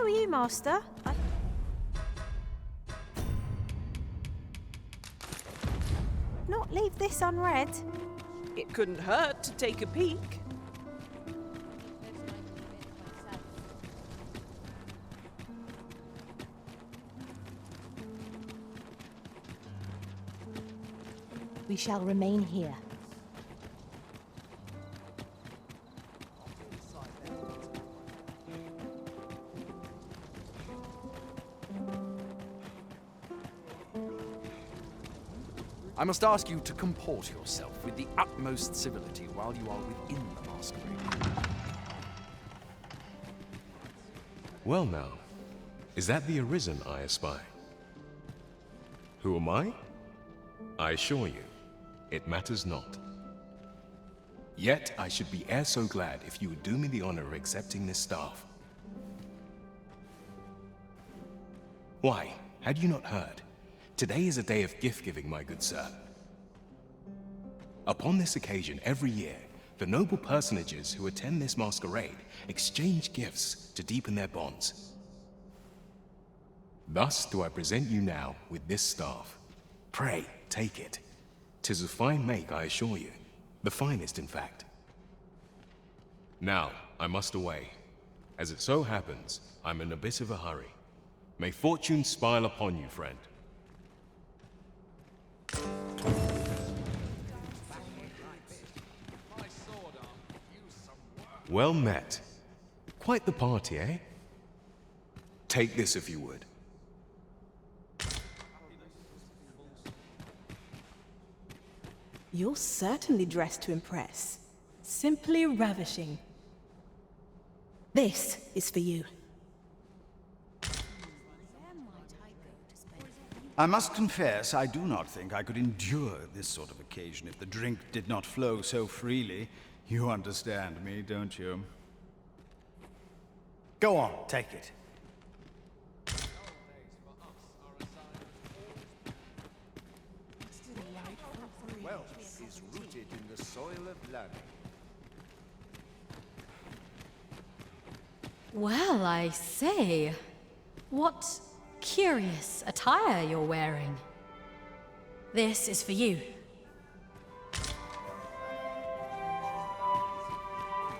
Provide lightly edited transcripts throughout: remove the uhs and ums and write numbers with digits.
are you, Master? Not leave this unread. It couldn't hurt to take a peek. We shall remain here. I must ask you to comport yourself with the utmost civility while you are within the masquerade. Well now, is that the Arisen I espy? Who am I? I assure you, it matters not. Yet I should be e'er so glad if you would do me the honor of accepting this staff. Why, had you not heard? Today is a day of gift-giving, my good sir. Upon this occasion, every year, the noble personages who attend this masquerade exchange gifts to deepen their bonds. Thus do I present you now with this staff. Pray, take it. 'Tis of fine make, I assure you. The finest, in fact. Now, I must away. As it so happens, I'm in a bit of a hurry. May fortune smile upon you, friend. Well met. Quite the party, eh? Take this if you would. You're certainly dressed to impress. Simply ravishing. This is for you. I must confess, I do not think I could endure this sort of occasion if the drink did not flow so freely. You understand me, don't you? Go on, take it. Wealth is rooted in the soil of learning. Well, I say, what curious attire you're wearing. This is for you.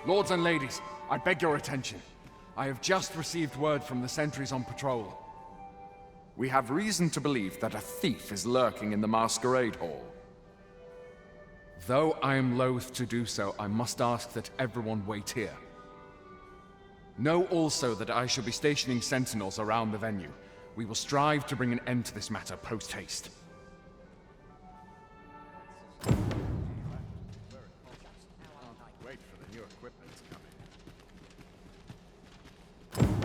Lords and ladies, I beg your attention. I have just received word from the sentries on patrol. We have reason to believe that a thief is lurking in the masquerade hall. Though I am loath to do so, I must ask that everyone wait here. Know also that I shall be stationing sentinels around the venue. We will strive to bring an end to this matter post-haste. Wait for the new equipment to come in.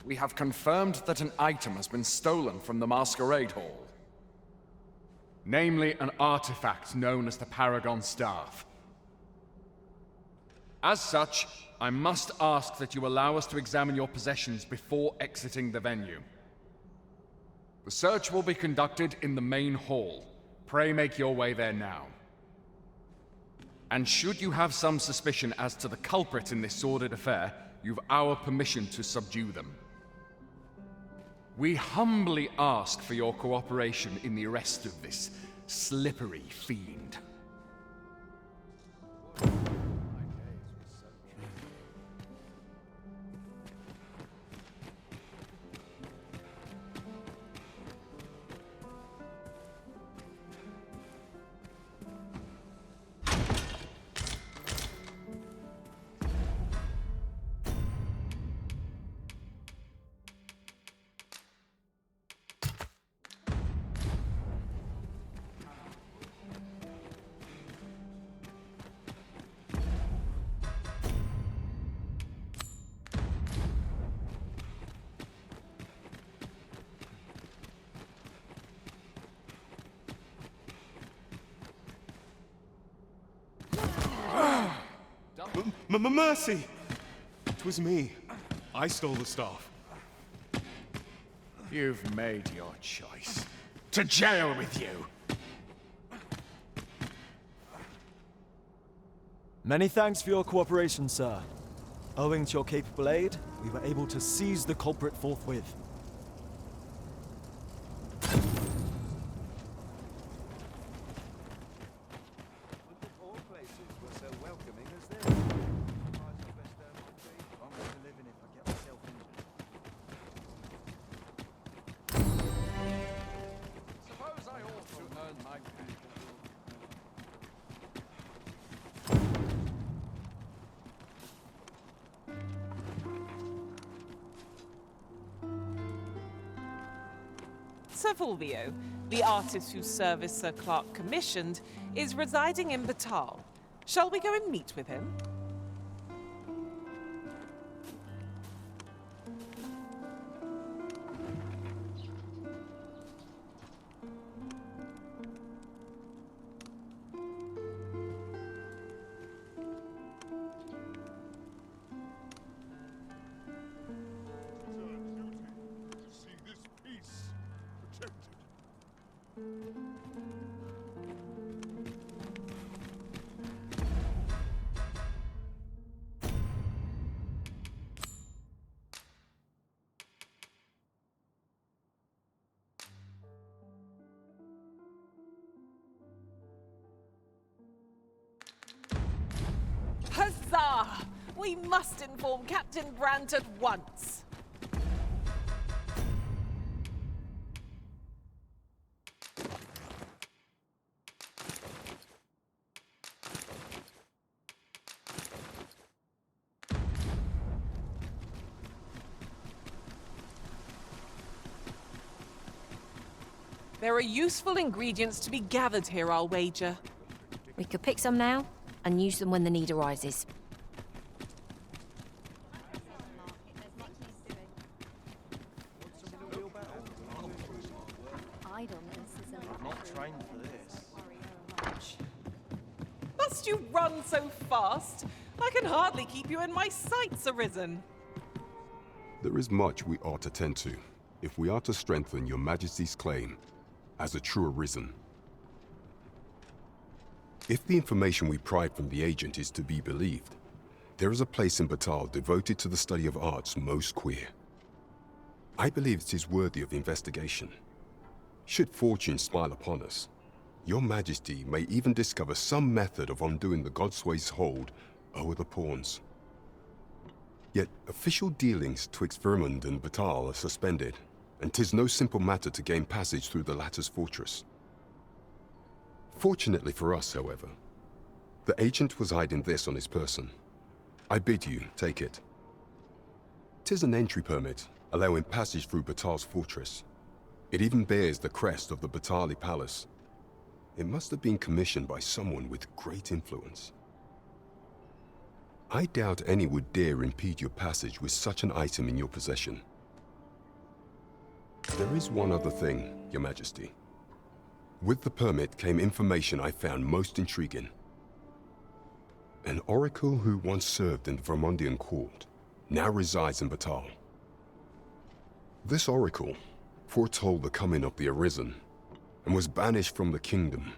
We have confirmed that an item has been stolen from the masquerade hall. Namely, an artifact known as the Paragon Staff. As such, I must ask that you allow us to examine your possessions before exiting the venue. The search will be conducted in the main hall. Pray make your way there now. And should you have some suspicion as to the culprit in this sordid affair, you've our permission to subdue them. We humbly ask for your cooperation in the arrest of this slippery fiend. Mercy! 'Twas me. I stole the staff. You've made your choice. To jail with you! Many thanks for your cooperation, sir. Owing to your capable aid, we were able to seize the culprit forthwith. All places were so welcoming as this. I'm going to live in if I get myself injured. Suppose I ought to earn my pay. Sir Fulvio, the artist whose service Sir Clark commissioned, is residing in Batal. Shall we go and meet with him? Huzzah! We must inform Captain Brandt at once. There are useful ingredients to be gathered here, I'll wager. We could pick some now and use them when the need arises. Not trained for this. Must you run so fast? I can hardly keep you in my sights, Arisen. There is much we ought to tend to, if we are to strengthen your Majesty's claim as a true Arisen. If the information we pried from the agent is to be believed, there is a place in Batal devoted to the study of arts most queer. I believe it is worthy of investigation. Should fortune smile upon us, your Majesty may even discover some method of undoing the Godsway's hold over the pawns. Yet official dealings twixt Vermund and Batal are suspended, and 'tis no simple matter to gain passage through the latter's fortress. Fortunately for us, however, the agent was hiding this on his person. I bid you take it. 'Tis an entry permit, allowing passage through Batal's fortress. It even bears the crest of the Batali Palace. It must have been commissioned by someone with great influence. I doubt any would dare impede your passage with such an item in your possession. There is one other thing, Your Majesty. With the permit came information I found most intriguing. An oracle who once served in the Vermundian court now resides in Batal. This oracle foretold the coming of the Arisen and was banished from the kingdom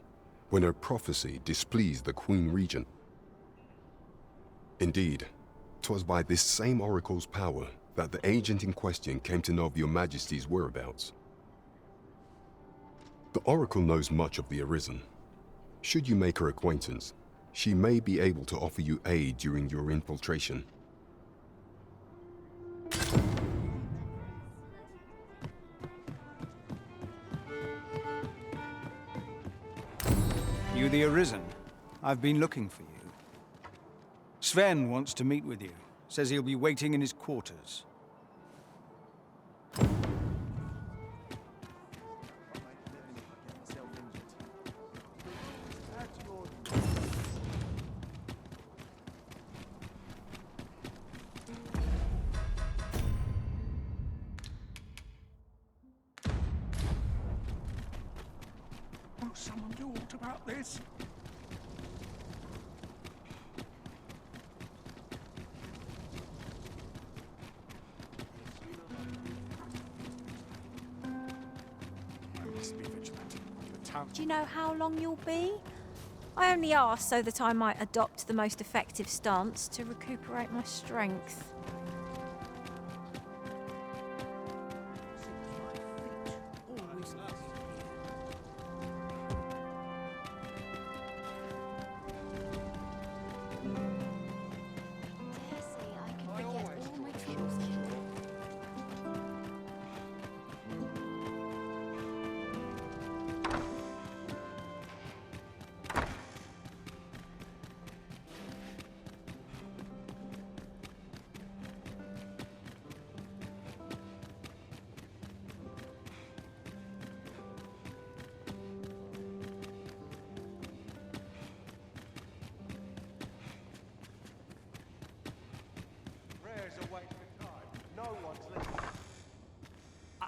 when her prophecy displeased the Queen Regent. Indeed, 'twas by this same oracle's power that the agent in question came to know of your Majesty's whereabouts. The oracle knows much of the Arisen. Should you make her acquaintance, she may be able to offer you aid during your infiltration. You the Arisen? I've been looking for you. Sven wants to meet with you. Says he'll be waiting in his quarters. Will someone do aught about this? Do you know how long you'll be? I only asked so that I might adopt the most effective stance to recuperate my strength.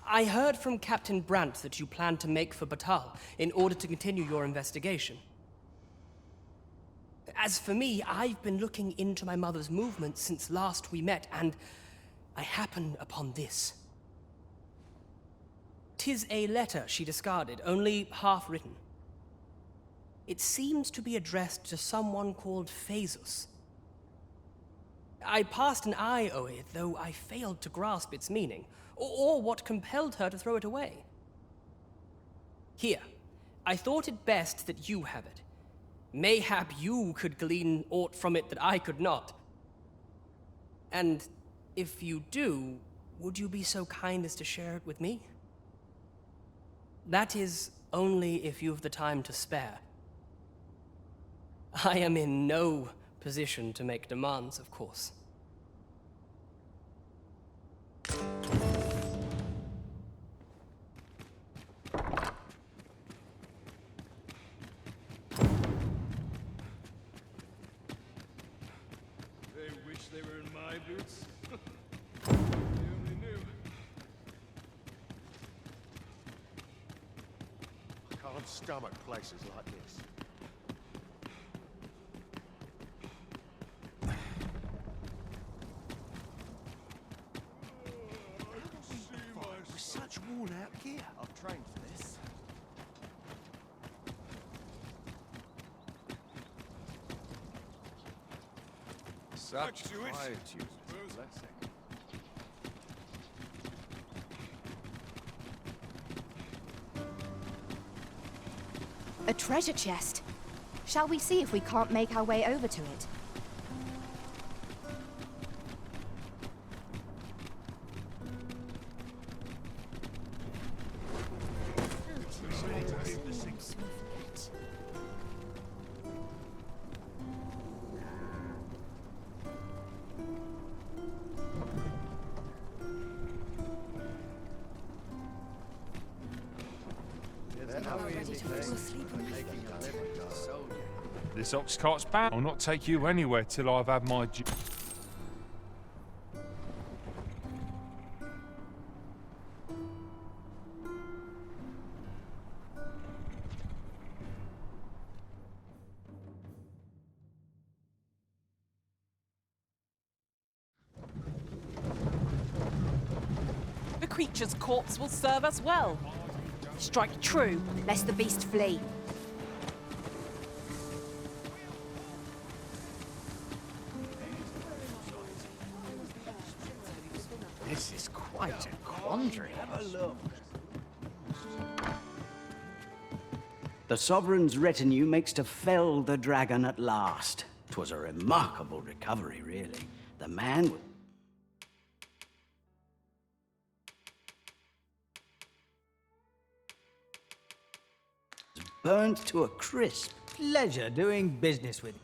I heard from Captain Brandt that you plan to make for Batal in order to continue your investigation. As for me, I've been looking into my mother's movements since last we met, and I happened upon this. 'Tis a letter she discarded, only half written. It seems to be addressed to someone called Phaesus. I passed an eye o'er it, though I failed to grasp its meaning, or what compelled her to throw it away. Here, I thought it best that you have it. Mayhap you could glean aught from it that I could not. And if you do, would you be so kind as to share it with me? That is, only if you've the time to spare. I am in no position to make demands, of course. They wish they were in my boots. They only knew. I can't stomach places like this. With such worn-out gear. I've trained for this. Such quietude. blessing. A treasure chest. Shall we see if we can't make our way over to it? This ox cart's bound. I'll not take you anywhere till I've had my The creature's corpse will serve us well. Strike true, lest the beast flee. This is quite a quandary. Have a look. The Sovereign's retinue makes to fell the dragon at last. 'Twas a remarkable recovery, really. The man was burnt to a crisp. Pleasure doing business with you.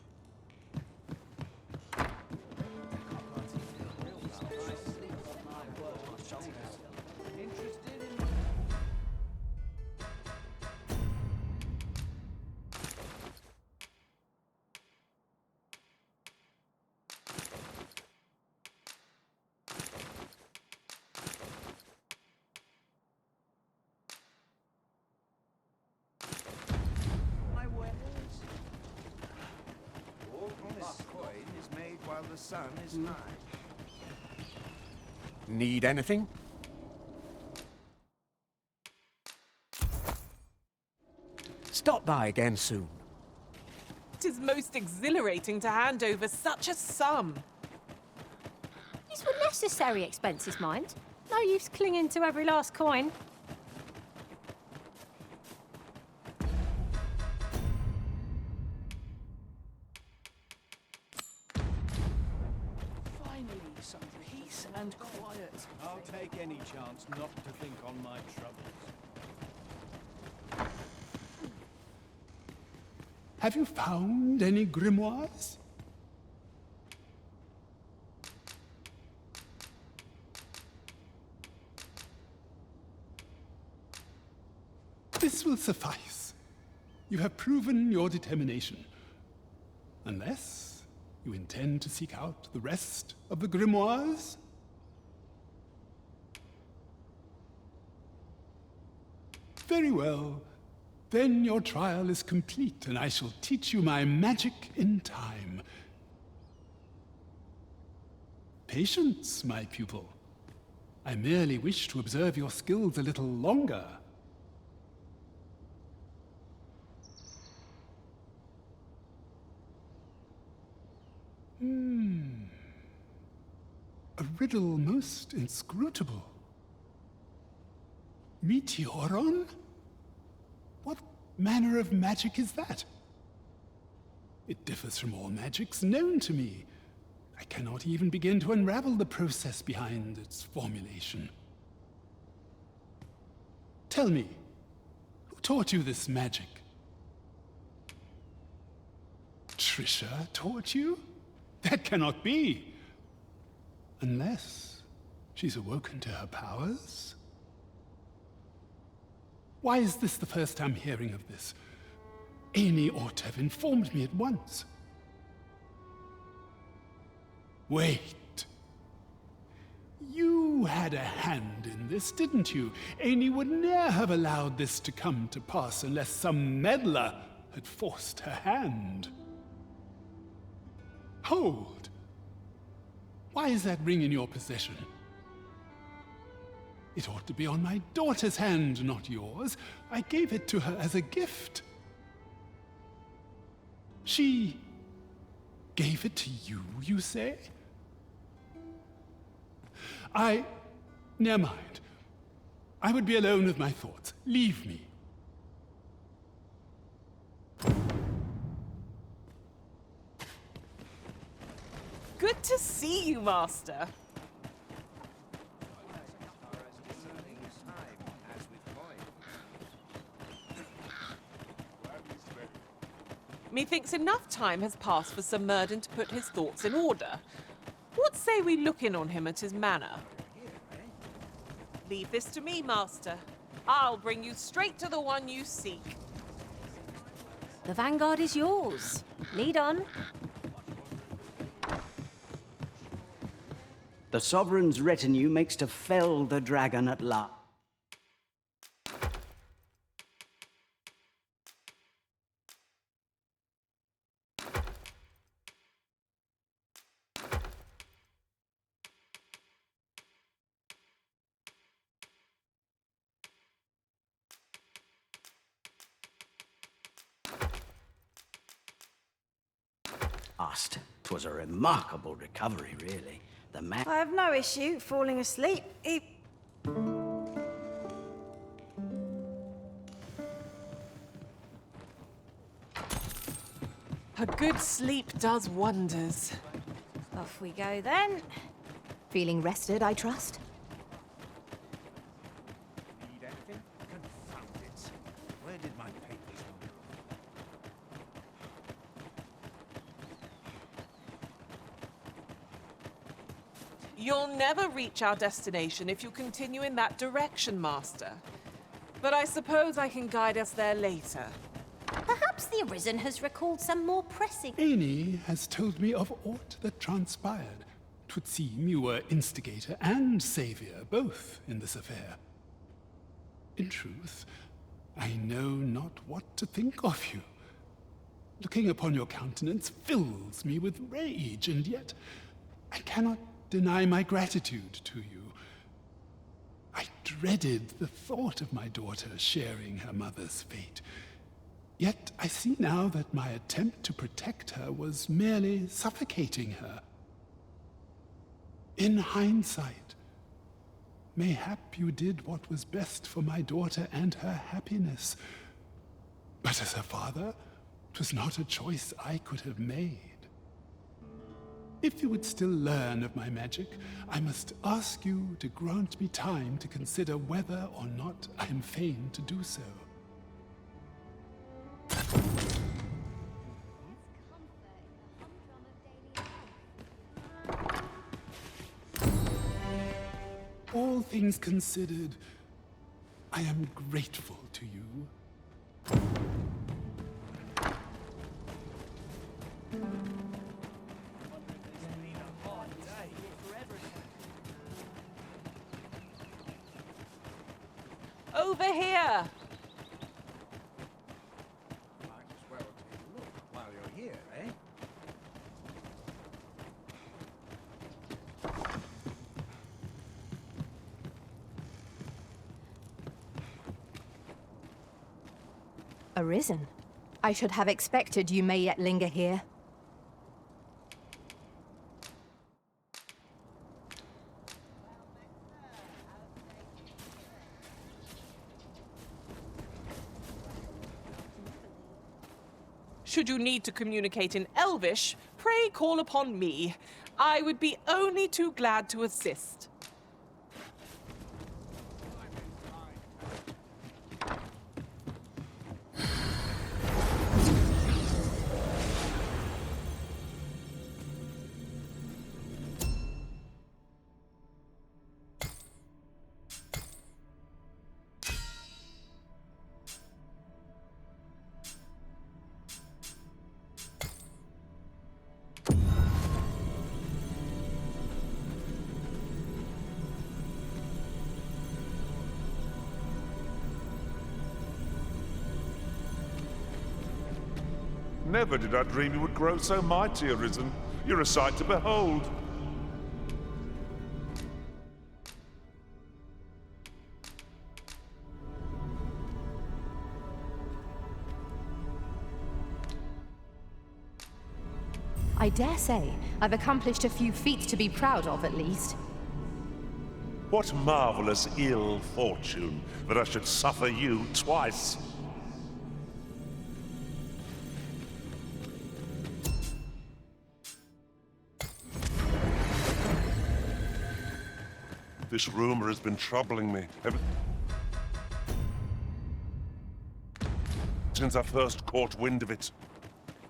While the sun is high. Need anything? Stop by again soon. It is most exhilarating to hand over such a sum. These were necessary expenses, mind. No use clinging to every last coin. Finally, some peace and quiet. I'll take any chance not to think on my troubles. Have you found any grimoires? This will suffice. You have proven your determination. Unless you intend to seek out the rest of the grimoires? Very well. Then your trial is complete, and I shall teach you my magic in time. Patience, my pupil. I merely wish to observe your skills a little longer. A riddle most inscrutable. Meteoron? What manner of magic is that? It differs from all magics known to me. I cannot even begin to unravel the process behind its formulation. Tell me, who taught you this magic? Trisha taught you? That cannot be. Unless she's awoken to her powers? Why is this the first I'm hearing of this? Amy ought to have informed me at once. Wait. You had a hand in this, didn't you? Amy would ne'er have allowed this to come to pass unless some meddler had forced her hand. Hold. Why is that ring in your possession? It ought to be on my daughter's hand, not yours. I gave it to her as a gift. She gave it to you, you say? Never mind. I would be alone with my thoughts. Leave me. Good to see you, Master. Methinks enough time has passed for Sir Murden to put his thoughts in order. What say we look in on him at his manor? Leave this to me, Master. I'll bring you straight to the one you seek. The vanguard is yours. Lead on. The Sovereign's retinue makes to fell the dragon at last. last. 'Twas a remarkable recovery, really. The man... I have no issue falling asleep. A good sleep does wonders. Off we go then. Feeling rested, I trust? Need anything? Confound it. Where did my papers go? You'll never reach our destination if you continue in that direction, Master. But I suppose I can guide us there later. Perhaps the Arisen has recalled some more pressing... Amy has told me of aught that transpired. 'Twould seem you were instigator and savior, both in this affair. In truth, I know not what to think of you. Looking upon your countenance fills me with rage, and yet I cannot deny my gratitude to you. I dreaded the thought of my daughter sharing her mother's fate. Yet I see now that my attempt to protect her was merely suffocating her. In hindsight, mayhap you did what was best for my daughter and her happiness. But as a father, 'twas not a choice I could have made. If you would still learn of my magic, I must ask you to grant me time to consider whether or not I am fain to do so. All things considered, I am grateful to you. Over here! Might as well take a look while you're here, eh? Arisen. I should have expected you may yet linger here. Should you need to communicate in Elvish, pray call upon me. I would be only too glad to assist. Never did I dream you would grow so mighty, Arisen. You're a sight to behold. I dare say I've accomplished a few feats to be proud of, at least. What marvelous ill fortune that I should suffer you twice. This rumor has been troubling me ever since I first caught wind of it.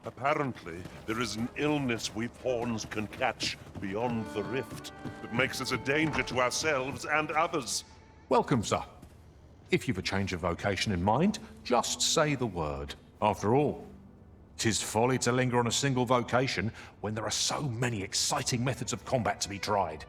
Apparently, there is an illness we pawns can catch beyond the rift that makes us a danger to ourselves and others. Welcome, sir. If you've a change of vocation in mind, just say the word. After all, 'tis folly to linger on a single vocation when there are so many exciting methods of combat to be tried.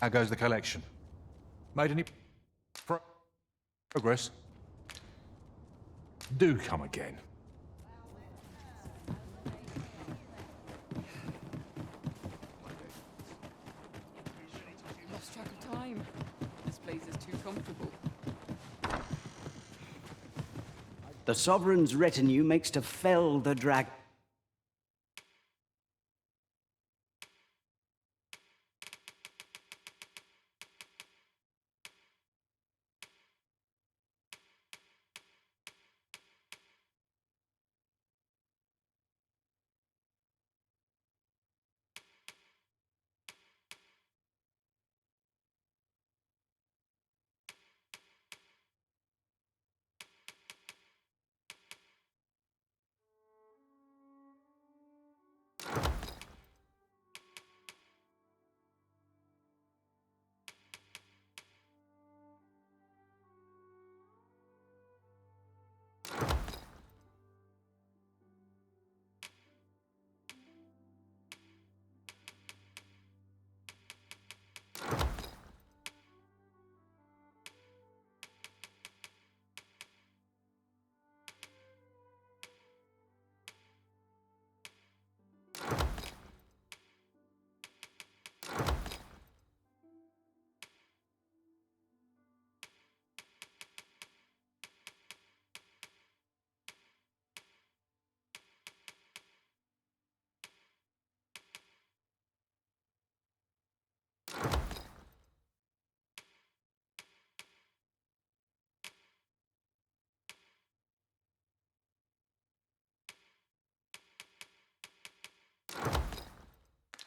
How goes the collection? Made any progress? Do come again. Lost track of time. This place is too comfortable. The Sovereign's retinue makes to fell the dragon.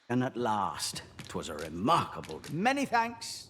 And at last, 'twas a remarkable... Many thanks.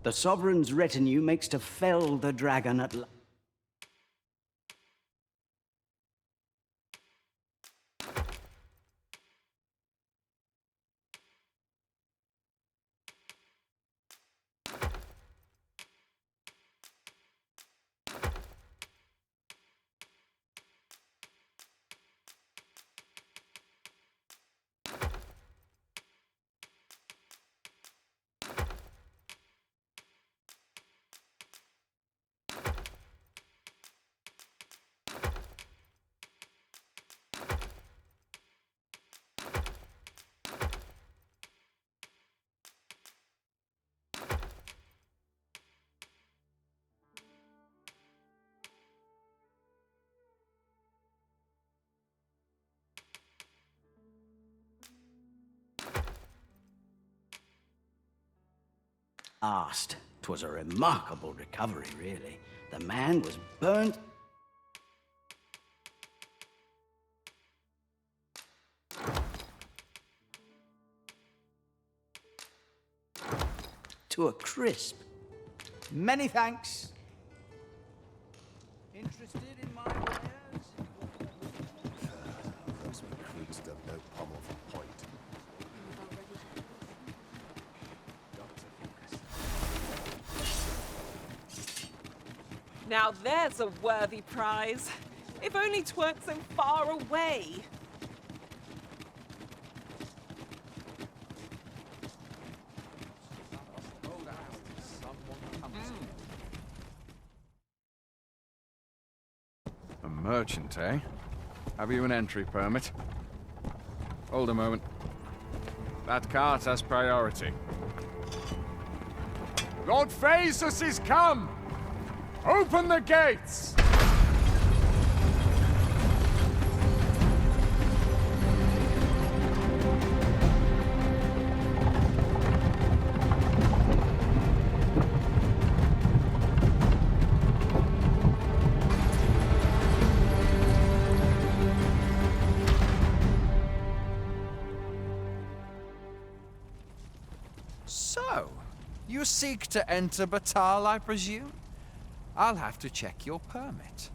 The Sovereign's retinue makes to fell the dragon at last. Last, 'twas a remarkable recovery, really. The man was burnt... to a crisp. Many thanks. Interested in my wares? Those recruits don't know pommel from point. Now there's a worthy prize. If only 'tweren't so far away. A merchant, eh? Have you an entry permit? Hold a moment. That cart has priority. Lord Phaesus is come! Open the gates! So, you seek to enter Batal, I presume? I'll have to check your permit.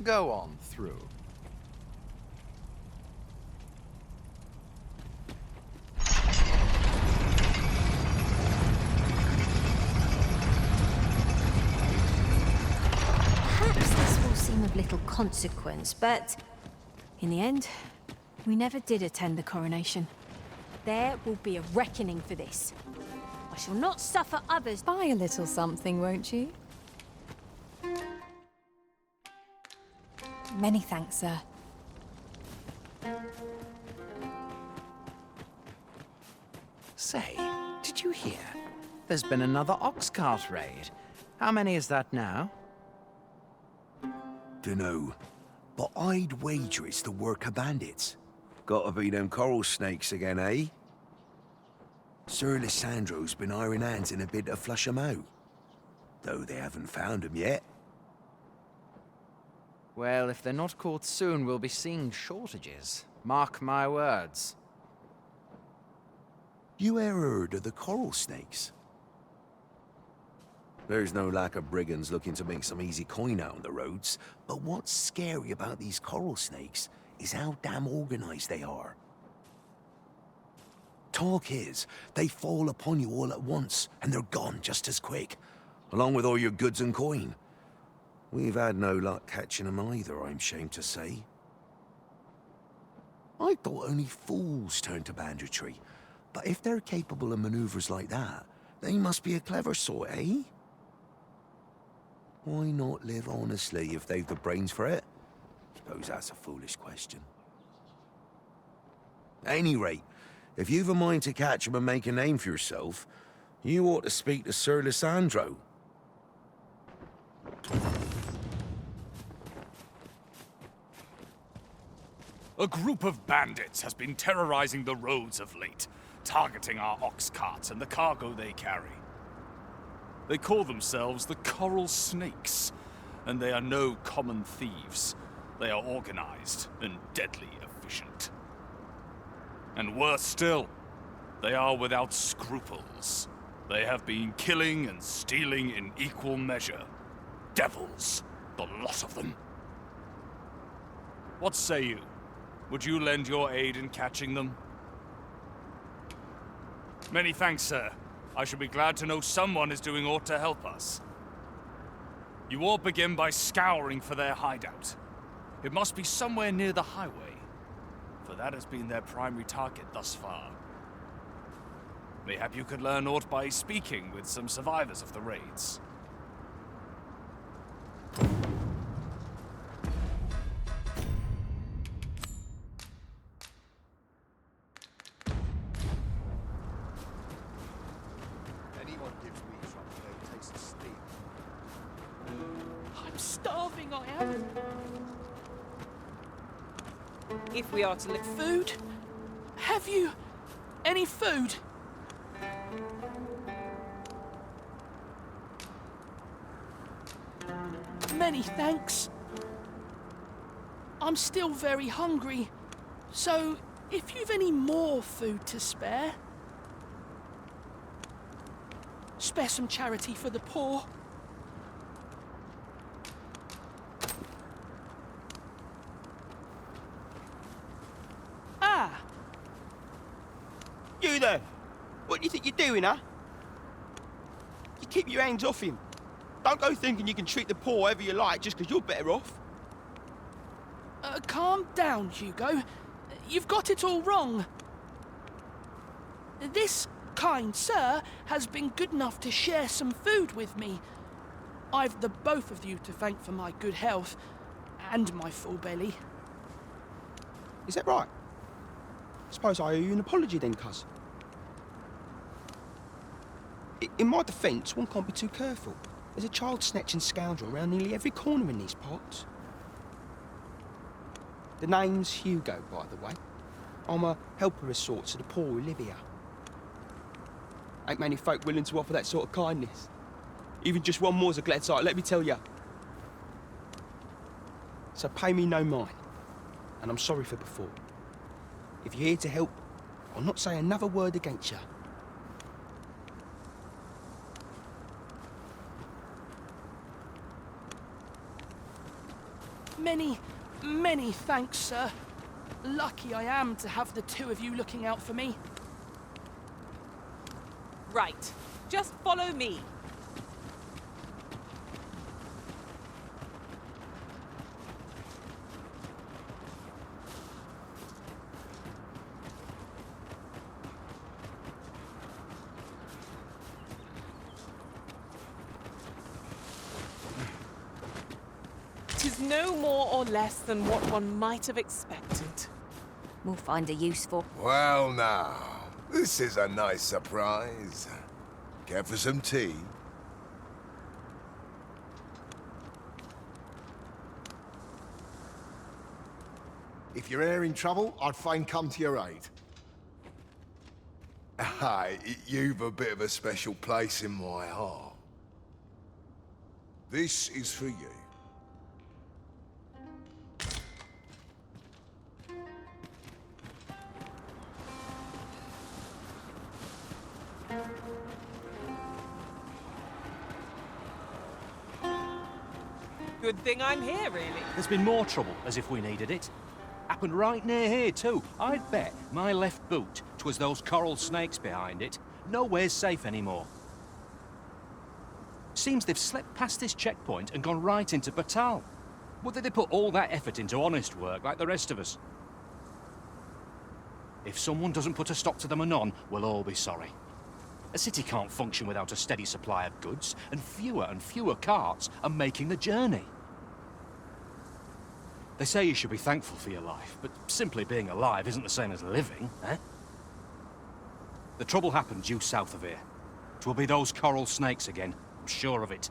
Go on through. Perhaps this will seem of little consequence, but in the end, we never did attend the coronation. There will be a reckoning for this. I shall not suffer others. Buy a little something, won't you? Many thanks, sir. Say, did you hear? There's been another ox cart raid. How many is that now? Dunno, but I'd wager it's the work of bandits. Gotta be them coral snakes again, eh? Sir Lissandro's been iron hands in a bid to flush 'em out. Though they haven't found 'em yet. Well, if they're not caught soon, we'll be seeing shortages. Mark my words. You ever heard of the coral snakes? There's no lack of brigands looking to make some easy coin out on the roads, but what's scary about these coral snakes is how damn organized they are. Talk is, they fall upon you all at once, and they're gone just as quick, along with all your goods and coin. We've had no luck catching them either, I'm ashamed to say. I thought only fools turned to banditry, but if they're capable of maneuvers like that, they must be a clever sort, eh? Why not live honestly if they've the brains for it? Suppose that's a foolish question. At any rate, if you've a mind to catch 'em and make a name for yourself, you ought to speak to Sir Lissandro. A group of bandits has been terrorizing the roads of late, targeting our ox carts and the cargo they carry. They call themselves the Coral Snakes, and they are no common thieves. They are organized and deadly efficient. And worse still, they are without scruples. They have been killing and stealing in equal measure. Devils, the lot of them. What say you? Would you lend your aid in catching them? Many thanks, sir. I shall be glad to know someone is doing aught to help us. You all begin by scouring for their hideout. It must be somewhere near the highway, for that has been their primary target thus far. Mayhap you could learn aught by speaking with some survivors of the raids. Anyone gives me trouble, they'll taste the steam. I'm starving, I am. If we are to live Food? Have you any food? Many thanks. I'm still very hungry, so if you've any more food to spare, spare some charity for the poor. Ah! You there! What do you think you're doing, huh? You keep your hands off him. Don't go thinking you can treat the poor however you like just because you're better off. Calm down, Hugo. You've got it all wrong. This kind sir has been good enough to share some food with me. I've the both of you to thank for my good health and my full belly. Is that right? Suppose I owe you an apology then, cuz. In my defence, one can't be too careful. There's a child-snatching scoundrel around nearly every corner in these parts. The name's Hugo, by the way. I'm a helper of sorts to the poor who live here. Ain't many folk willing to offer that sort of kindness. Even just one more's a glad sight, let me tell ya. So pay me no mind. And I'm sorry for before. If you're here to help, I'll not say another word against you. Many, many thanks, sir. Lucky I am to have the two of you looking out for me. Right. Just follow me. Tis no more or less than what one might have expected. We'll find a use for. Well now, this is a nice surprise. Care for some tea? If you're e'er in trouble, I'd fain come to your aid. Aye, you've a bit of a special place in my heart. This is for you. Good thing I'm here, really. There's been more trouble, as if we needed it. Happened right near here, too. I'd bet my left boot 'twas those coral snakes behind it. Nowhere's safe anymore. Seems they've slipped past this checkpoint and gone right into Batal. Would they put all that effort into honest work like the rest of us? If someone doesn't put a stop to them anon, we'll all be sorry. A city can't function without a steady supply of goods, and fewer carts are making the journey. They say you should be thankful for your life, but simply being alive isn't the same as living, eh? The trouble happened due south of here. 'Twill be those coral snakes again, I'm sure of it.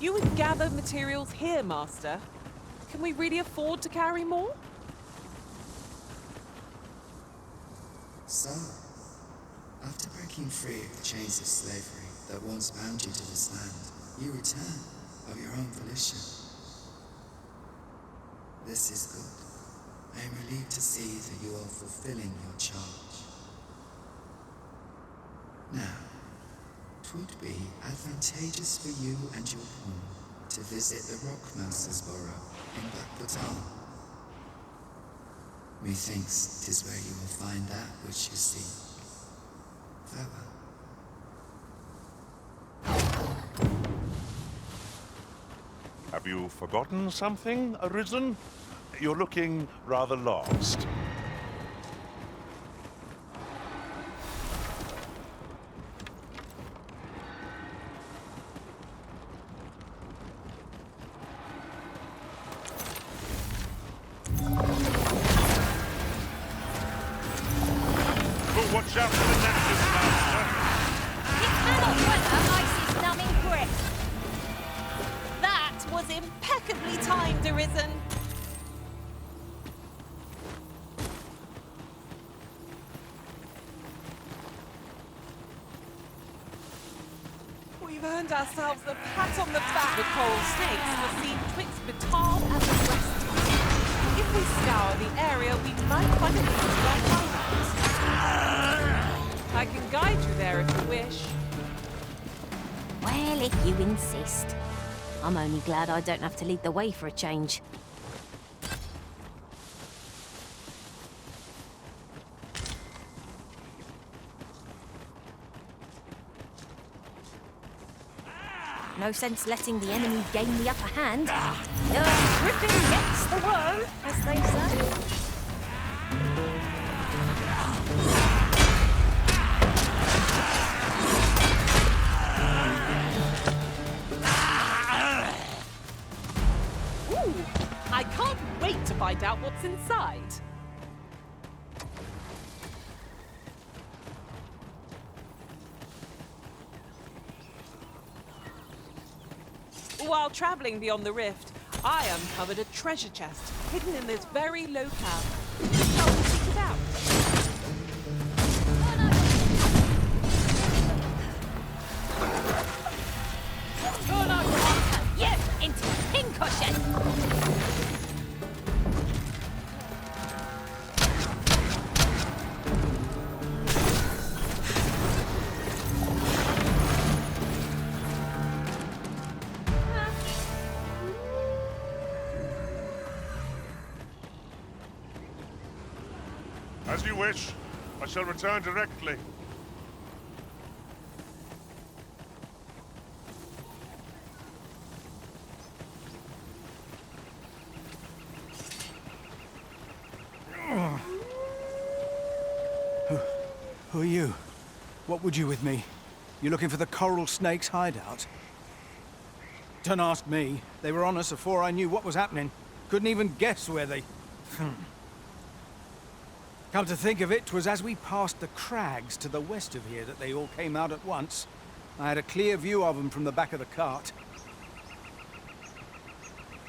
You would gather materials here, Master. Can we really afford to carry more? So, after breaking free of the chains of slavery that once bound you to this land, you return of your own volition. This is good. I am relieved to see that you are fulfilling your charge. Now, 'twould be advantageous for you and your pawn to visit the Rockmouse's burrow in Backwatal. Methinks 'tis where you will find that which you seek. Farewell. Have you forgotten something, Arisen? You're looking rather lost. But watch out for the nexus, Master! It cannot weather Ice's numbing grip. That was impeccably timed, Arisen. We've earned ourselves a pat on the back. The coral snakes were seen twixt Batal and the West. If we scour the area, we might find a piece of our hideout. I can guide you there if you wish. Well, if you insist. I'm only glad I don't have to lead the way for a change. No sense letting the enemy gain the upper hand. The griffin gets the worm, as they say. Ooh, I can't wait to find out what's inside. While travelling beyond the rift, I uncovered a treasure chest hidden in this very locale. Shall we check it out? You into pincushion! As you wish. I shall return directly. Who are you? What would you with me? You looking for the coral snake's hideout? Don't ask me. They were on us before I knew what was happening. Couldn't even guess where they... Come to think of it, 'twas as we passed the crags to the west of here that they all came out at once. I had a clear view of them from the back of the cart.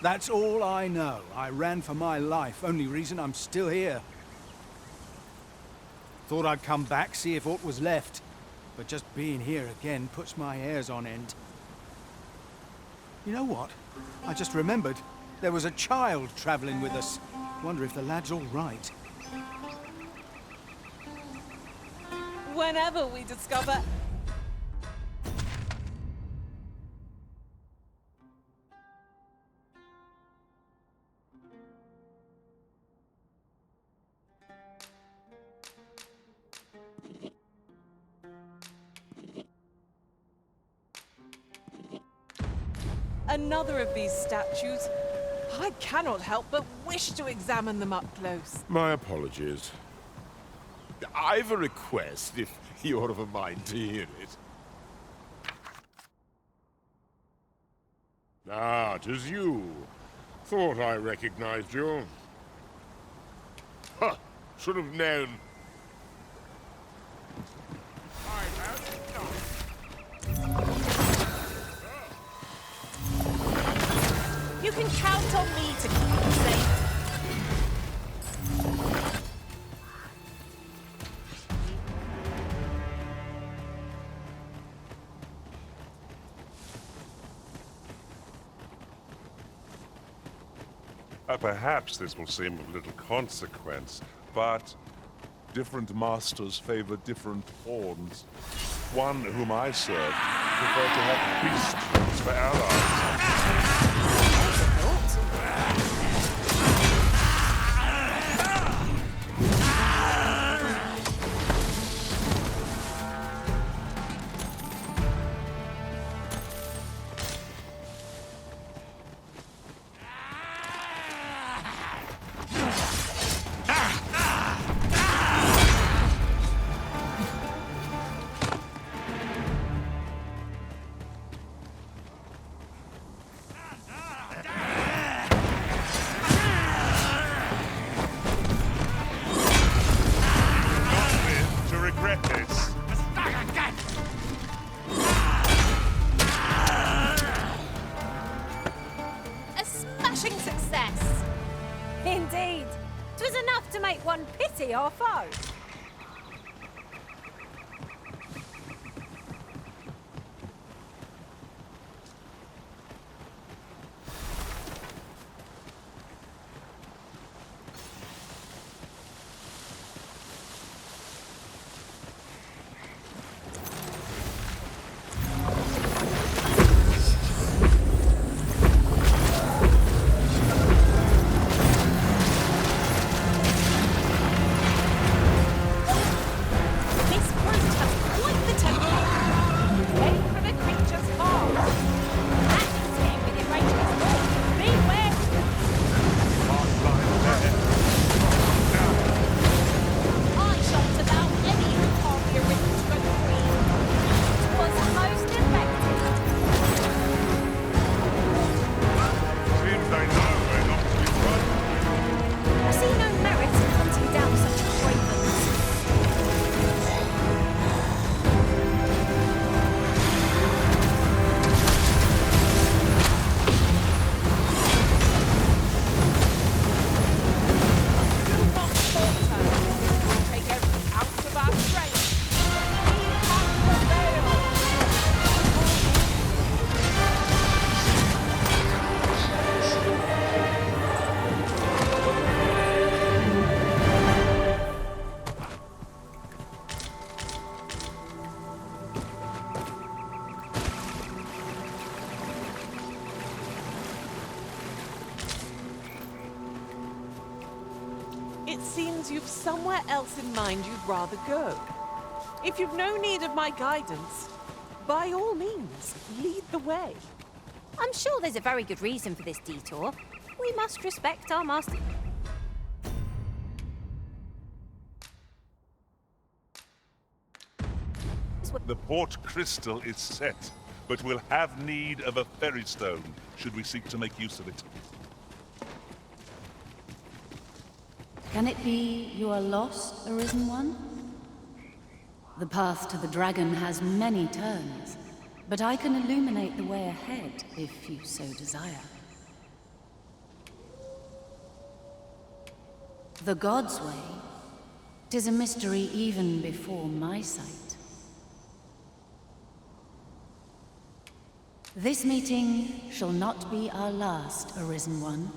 That's all I know. I ran for my life. Only reason I'm still here. Thought I'd come back, see if aught was left. But just being here again puts my hairs on end. You know what? I just remembered. There was a child traveling with us. Wonder if the lad's all right. Whenever we discover... another of these statues, I cannot help but wish to examine them up close. My apologies. I've a request, if you're of a mind to hear it. Ah, 'tis you. Thought I recognized you. Huh, should have known. You can count on me to keep you safe. Perhaps this will seem of little consequence, but different masters favor different pawns. One whom I serve preferred to have beasts for allies. Indeed. 'Twas enough to make one pity our foe. seems you've somewhere else in mind you'd rather go. If you've no need of my guidance, by all means, lead the way. I'm sure there's a very good reason for this detour. We must respect our master. The port crystal is set, but we'll have need of a ferry stone should we seek to make use of it. Can it be you are lost, Arisen One? The path to the dragon has many turns, but I can illuminate the way ahead if you so desire. The God's way, 'tis a mystery even before my sight. This meeting shall not be our last, Arisen One.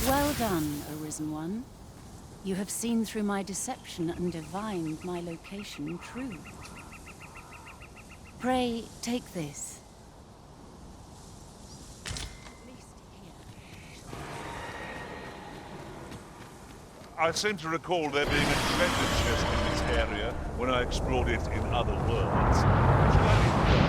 Well done, Arisen One. You have seen through my deception and divined my location true. Pray, take this. I seem to recall there being a treasure chest in this area when I explored it in other worlds. Shall I leave it there?